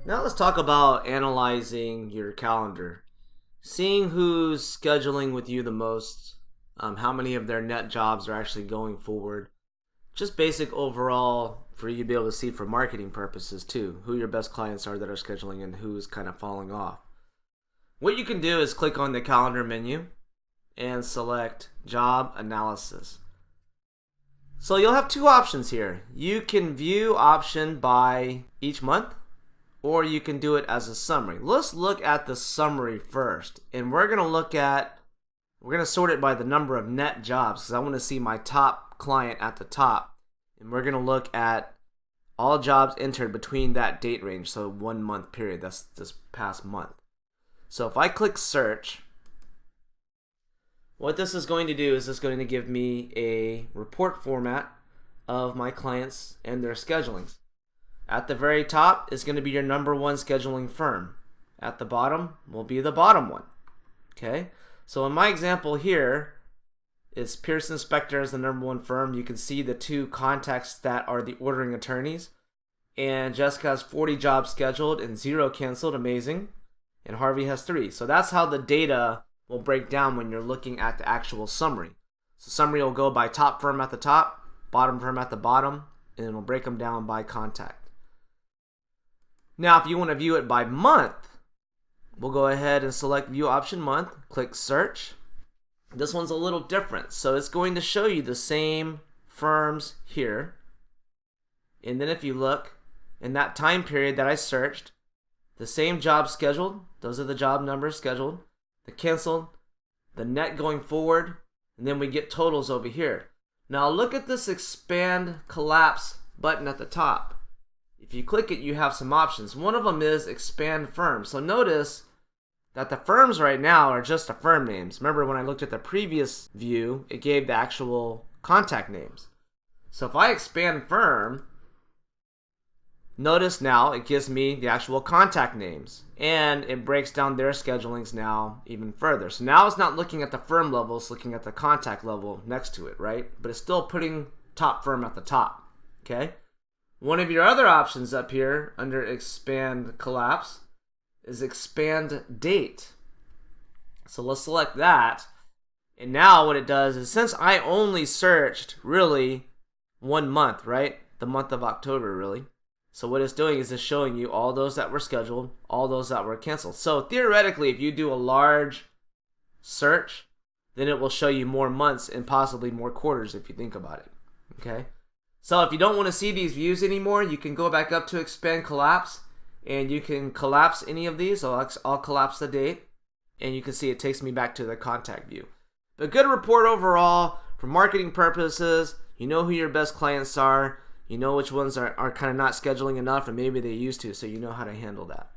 Now let's talk about analyzing your calendar. Seeing who's scheduling with you the most, how many of their net jobs are actually going forward. Just basic overall for you to be able to see for marketing purposes too, who your best clients are that are scheduling and who's kind of falling off. What you can do is click on the calendar menu and select Job Analysis. So you'll have two options here. You can view option by each month, or you can do it as a summary. Let's look at the summary first, and we're going to sort it by the number of net jobs because I want to see my top client at the top, and we're going to look at all jobs entered between that date range, so 1 month period. That's this past month. So if I click search, what this is going to do is it's going to give me a report format of my clients and their schedulings. At the very top is going to be your number one scheduling firm. At the bottom will be the bottom one. Okay, so in my example here is Pearson Spector as the number one firm. You can see the two contacts that are the ordering attorneys. And Jessica has 40 jobs scheduled and 0 canceled. Amazing. And Harvey has 3. So that's how the data will break down when you're looking at the actual summary. So summary will go by top firm at the top, bottom firm at the bottom, and it'll break them down by contact. Now, if you want to view it by month, we'll go ahead and select View Option Month, click Search. This one's a little different. So it's going to show you the same firms here. And then if you look, in that time period that I searched, the same jobs scheduled, those are the job numbers scheduled, the canceled, the net going forward, and then we get totals over here. Now look at this Expand Collapse button at the top. If you click it, you have some options. One of them is Expand Firms. So notice that the firms right now are just the firm names. Remember when I looked at the previous view, it gave the actual contact names. So if I expand firm, notice now it gives me the actual contact names. And it breaks down their schedulings now even further. So now it's not looking at the firm level, it's looking at the contact level next to it, right? But it's still putting top firm at the top, okay? One of your other options up here under Expand Collapse is Expand Date. So let's select that. And now what it does is, since I only searched really 1 month, right? The month of October, really. So what it's doing is it's showing you all those that were scheduled, all those that were canceled. So theoretically, if you do a large search, then it will show you more months and possibly more quarters if you think about it, okay? So if you don't want to see these views anymore, you can go back up to Expand Collapse, and you can collapse any of these. I'll collapse the date, and you can see it takes me back to the contact view. But good report overall. For marketing purposes, you know who your best clients are. You know which ones are kind of not scheduling enough, and maybe they used to, so you know how to handle that.